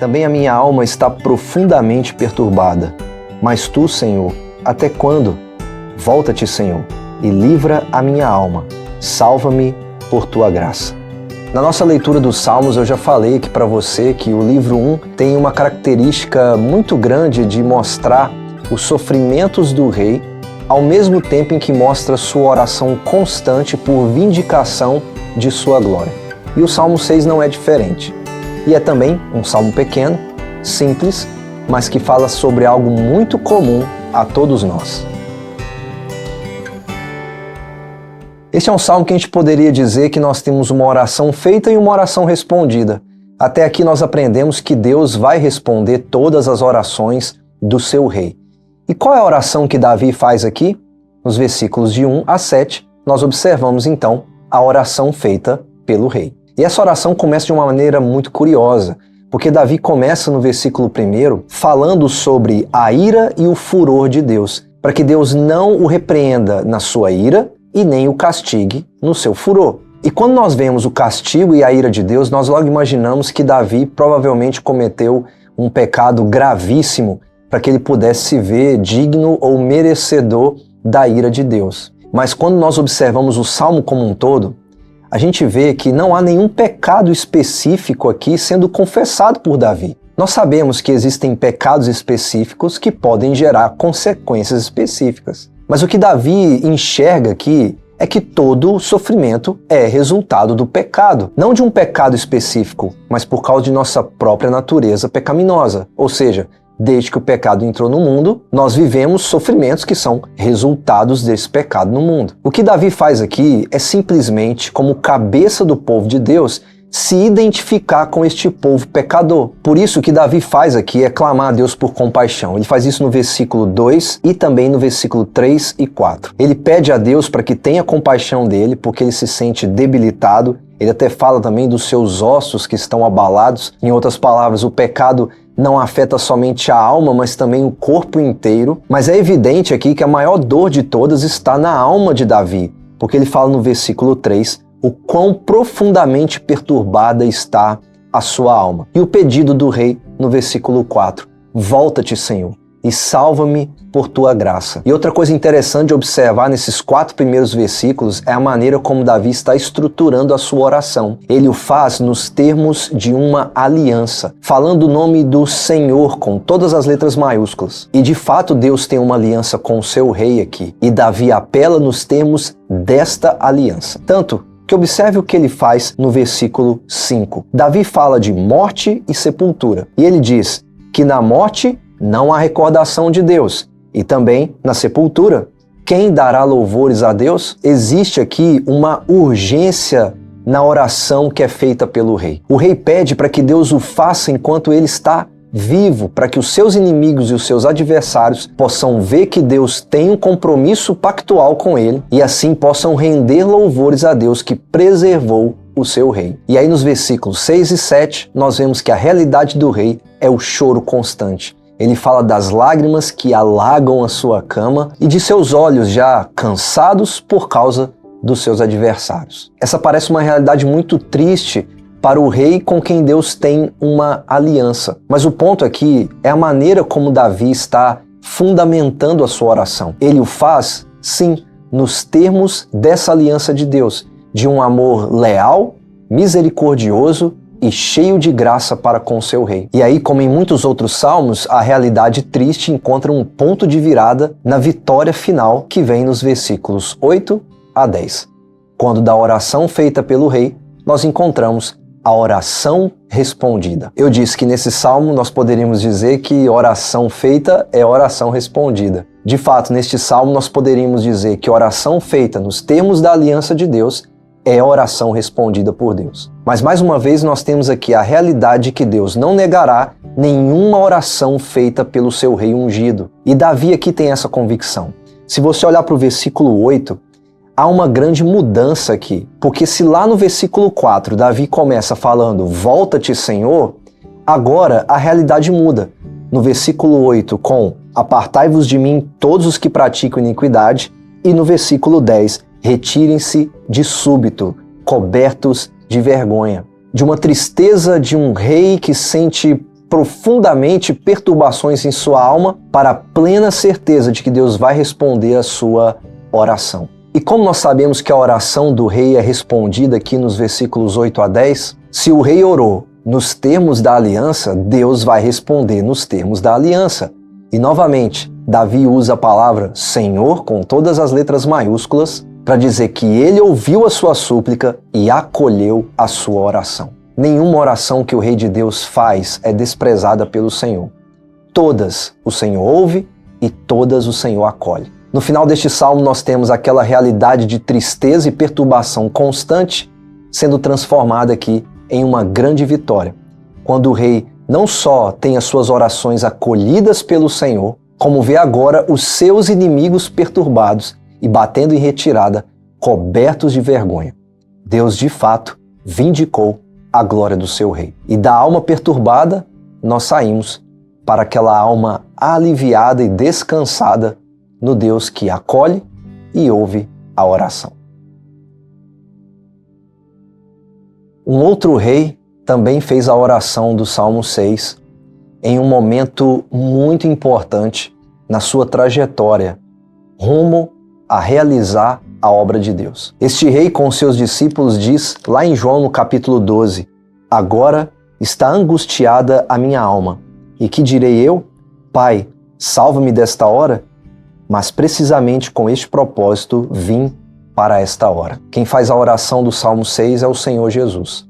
Também a minha alma está profundamente perturbada. Mas tu, Senhor, até quando? Volta-te, Senhor, e livra a minha alma. Salva-me por tua graça. Na nossa leitura dos Salmos, eu já falei aqui para você que o livro 1 tem uma característica muito grande de mostrar os sofrimentos do rei, ao mesmo tempo em que mostra sua oração constante por vindicação de sua glória. E o Salmo 6 não é diferente. E é também um salmo pequeno, simples, mas que fala sobre algo muito comum a todos nós. Este é um salmo que a gente poderia dizer que nós temos uma oração feita e uma oração respondida. Até aqui nós aprendemos que Deus vai responder todas as orações do seu rei. E qual é a oração que Davi faz aqui? Nos versículos de 1 a 7, nós observamos então a oração feita pelo rei. E essa oração começa de uma maneira muito curiosa, porque Davi começa no versículo 1 falando sobre a ira e o furor de Deus, para que Deus não o repreenda na sua ira e nem o castigue no seu furor. E quando nós vemos o castigo e a ira de Deus, nós logo imaginamos que Davi provavelmente cometeu um pecado gravíssimo para que ele pudesse se ver digno ou merecedor da ira de Deus. Mas quando nós observamos o Salmo como um todo, a gente vê que não há nenhum pecado específico aqui sendo confessado por Davi. Nós sabemos que existem pecados específicos que podem gerar consequências específicas. Mas o que Davi enxerga aqui é que todo sofrimento é resultado do pecado. Não de um pecado específico, mas por causa de nossa própria natureza pecaminosa. Ou seja, desde que o pecado entrou no mundo, nós vivemos sofrimentos que são resultados desse pecado no mundo. O que Davi faz aqui é simplesmente, como cabeça do povo de Deus, se identificar com este povo pecador. Por isso o que Davi faz aqui é clamar a Deus por compaixão. Ele faz isso no versículo 2 e também no versículo 3 e 4. Ele pede a Deus para que tenha compaixão dele, porque ele se sente debilitado. Ele até fala também dos seus ossos que estão abalados. Em outras palavras, o pecado não afeta somente a alma, mas também o corpo inteiro. Mas é evidente aqui que a maior dor de todas está na alma de Davi, porque ele fala no versículo 3 o quão profundamente perturbada está a sua alma. E o pedido do rei no versículo 4, volta-te, Senhor, e salva-me por tua graça. E outra coisa interessante de observar nesses 4 primeiros versículos é a maneira como Davi está estruturando a sua oração. Ele o faz nos termos de uma aliança, falando o nome do Senhor com todas as letras maiúsculas. E de fato Deus tem uma aliança com o seu rei aqui, e Davi apela nos termos desta aliança. Tanto que observe o que ele faz no versículo 5. Davi fala de morte e sepultura. E ele diz que na morte não há recordação de Deus. E também na sepultura, quem dará louvores a Deus? Existe aqui uma urgência na oração que é feita pelo rei. O rei pede para que Deus o faça enquanto ele está vivo, para que os seus inimigos e os seus adversários possam ver que Deus tem um compromisso pactual com ele e assim possam render louvores a Deus que preservou o seu rei. E aí nos versículos 6 e 7 nós vemos que a realidade do rei é o choro constante. Ele fala das lágrimas que alagam a sua cama e de seus olhos já cansados por causa dos seus adversários. Essa parece uma realidade muito triste para o rei com quem Deus tem uma aliança. Mas o ponto aqui é a maneira como Davi está fundamentando a sua oração. Ele o faz, sim, nos termos dessa aliança de Deus, de um amor leal, misericordioso e cheio de graça para com o seu rei. E aí, como em muitos outros salmos, a realidade triste encontra um ponto de virada na vitória final que vem nos versículos 8 a 10. Quando da oração feita pelo rei, nós encontramos a oração respondida. Eu disse que nesse salmo nós poderíamos dizer que oração feita é oração respondida. De fato, neste salmo nós poderíamos dizer que oração feita nos termos da aliança de Deus é oração respondida por Deus. Mas mais uma vez nós temos aqui a realidade de que Deus não negará nenhuma oração feita pelo seu rei ungido. E Davi aqui tem essa convicção. Se você olhar para o versículo 8, há uma grande mudança aqui, porque se lá no versículo 4 Davi começa falando volta-te, Senhor, agora a realidade muda. No versículo 8 com apartai-vos de mim todos os que praticam iniquidade, e no versículo 10 retirem-se de súbito, cobertos de vergonha. De uma tristeza de um rei que sente profundamente perturbações em sua alma para a plena certeza de que Deus vai responder a sua oração. E como nós sabemos que a oração do rei é respondida aqui nos versículos 8 a 10, se o rei orou nos termos da aliança, Deus vai responder nos termos da aliança. E novamente, Davi usa a palavra Senhor com todas as letras maiúsculas para dizer que ele ouviu a sua súplica e acolheu a sua oração. Nenhuma oração que o rei de Deus faz é desprezada pelo Senhor. Todas o Senhor ouve e todas o Senhor acolhe. No final deste salmo nós temos aquela realidade de tristeza e perturbação constante sendo transformada aqui em uma grande vitória, quando o rei não só tem as suas orações acolhidas pelo Senhor, como vê agora os seus inimigos perturbados e batendo em retirada, cobertos de vergonha. Deus, de fato, vindicou a glória do seu rei. E da alma perturbada, nós saímos para aquela alma aliviada e descansada no Deus que acolhe e ouve a oração. Um outro rei também fez a oração do Salmo 6 em um momento muito importante na sua trajetória rumo a realizar a obra de Deus. Este rei com seus discípulos diz lá em João no capítulo 12: agora está angustiada a minha alma. E que direi eu? Pai, salva-me desta hora? Mas precisamente com este propósito vim para esta hora. Quem faz a oração do Salmo 6 é o Senhor Jesus.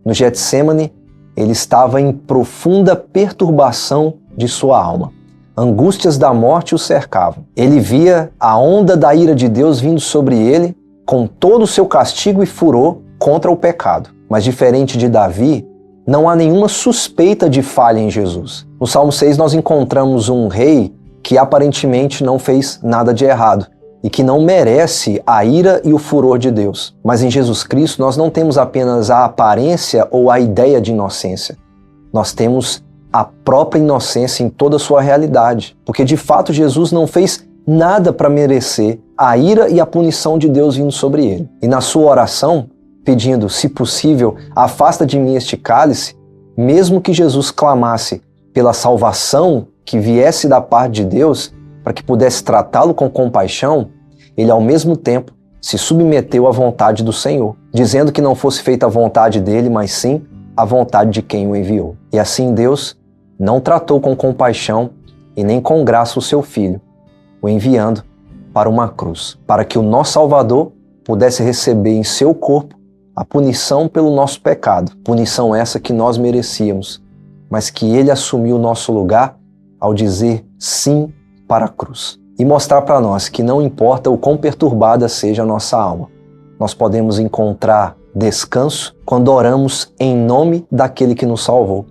No Getsemane, ele estava em profunda perturbação de sua alma. Angústias da morte o cercavam. Ele via a onda da ira de Deus vindo sobre ele com todo o seu castigo e furor contra o pecado. Mas diferente de Davi, não há nenhuma suspeita de falha em Jesus. No Salmo 6 nós encontramos um rei que aparentemente não fez nada de errado e que não merece a ira e o furor de Deus. Mas em Jesus Cristo nós não temos apenas a aparência ou a ideia de inocência. Nós temos a própria inocência em toda a sua realidade, porque de fato Jesus não fez nada para merecer a ira e a punição de Deus vindo sobre ele. E na sua oração, pedindo, se possível, afasta de mim este cálice, mesmo que Jesus clamasse pela salvação que viesse da parte de Deus, para que pudesse tratá-lo com compaixão, ele ao mesmo tempo se submeteu à vontade do Senhor, dizendo que não fosse feita a vontade dele, mas sim a vontade de quem o enviou. E assim Deus não tratou com compaixão e nem com graça o seu Filho, o enviando para uma cruz, para que o nosso Salvador pudesse receber em seu corpo a punição pelo nosso pecado, punição essa que nós merecíamos, mas que ele assumiu o nosso lugar ao dizer sim para a cruz. E mostrar para nós que não importa o quão perturbada seja a nossa alma, nós podemos encontrar descanso quando oramos em nome daquele que nos salvou.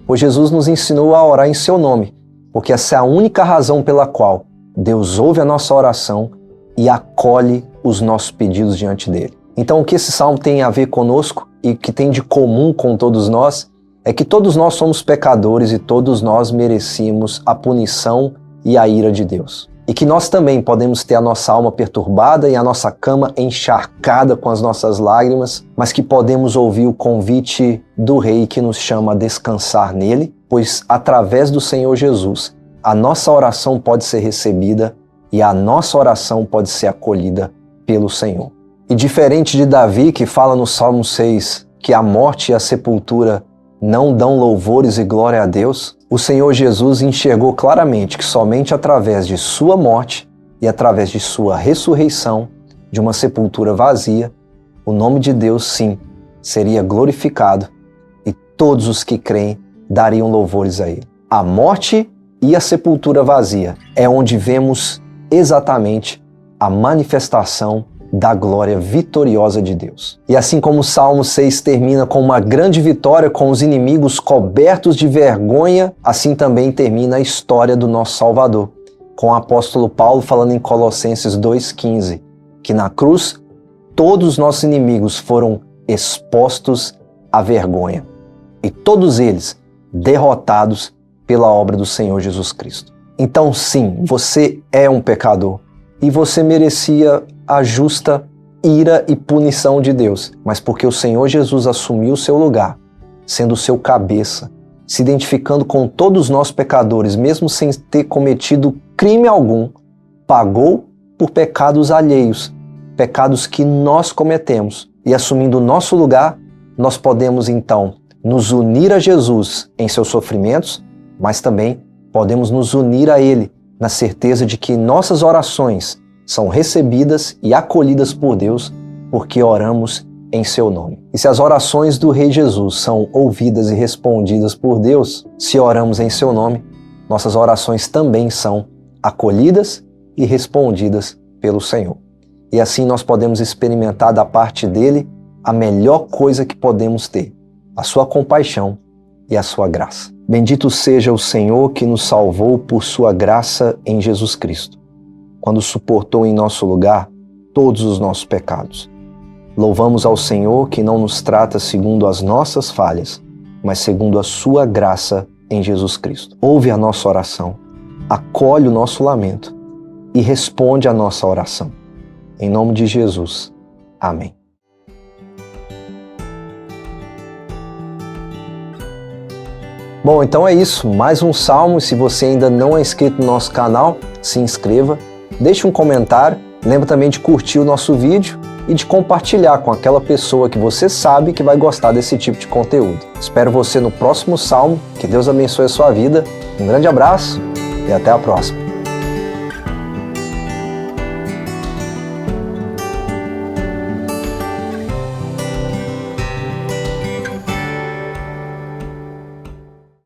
Pois Jesus nos ensinou a orar em seu nome, porque essa é a única razão pela qual Deus ouve a nossa oração e acolhe os nossos pedidos diante dele. Então o que esse salmo tem a ver conosco e que tem de comum com todos nós é que todos nós somos pecadores e todos nós merecemos a punição e a ira de Deus. E que nós também podemos ter a nossa alma perturbada e a nossa cama encharcada com as nossas lágrimas, mas que podemos ouvir o convite do Rei que nos chama a descansar nele, pois através do Senhor Jesus, a nossa oração pode ser recebida e a nossa oração pode ser acolhida pelo Senhor. E diferente de Davi, que fala no Salmo 6 que a morte e a sepultura não dão louvores e glória a Deus, o Senhor Jesus enxergou claramente que somente através de sua morte e através de sua ressurreição, de uma sepultura vazia, o nome de Deus, sim, seria glorificado e todos os que creem dariam louvores a Ele. A morte e a sepultura vazia é onde vemos exatamente a manifestação da glória vitoriosa de Deus. E assim como o Salmo 6 termina com uma grande vitória com os inimigos cobertos de vergonha, assim também termina a história do nosso Salvador, com o apóstolo Paulo falando em Colossenses 2,15, que na cruz todos os nossos inimigos foram expostos à vergonha, e todos eles derrotados pela obra do Senhor Jesus Cristo. Então sim, você é um pecador, e você merecia a justa ira e punição de Deus, mas porque o Senhor Jesus assumiu o seu lugar, sendo o seu cabeça, se identificando com todos nós pecadores, mesmo sem ter cometido crime algum, pagou por pecados alheios, pecados que nós cometemos. E assumindo o nosso lugar, nós podemos então nos unir a Jesus em seus sofrimentos, mas também podemos nos unir a Ele na certeza de que nossas orações são recebidas e acolhidas por Deus, porque oramos em seu nome. E se as orações do Rei Jesus são ouvidas e respondidas por Deus, se oramos em seu nome, nossas orações também são acolhidas e respondidas pelo Senhor. E assim nós podemos experimentar da parte dele a melhor coisa que podemos ter, a sua compaixão e a sua graça. Bendito seja o Senhor que nos salvou por sua graça em Jesus Cristo, quando suportou em nosso lugar todos os nossos pecados. Louvamos ao Senhor que não nos trata segundo as nossas falhas, mas segundo a sua graça em Jesus Cristo. Ouve a nossa oração, acolhe o nosso lamento e responde a nossa oração. Em nome de Jesus. Amém. Bom, então é isso. Mais um salmo. Se você ainda não é inscrito no nosso canal, se inscreva, deixe um comentário. Lembra também de curtir o nosso vídeo e de compartilhar com aquela pessoa que você sabe que vai gostar desse tipo de conteúdo. Espero você no próximo salmo. Que Deus abençoe a sua vida. Um grande abraço e até a próxima.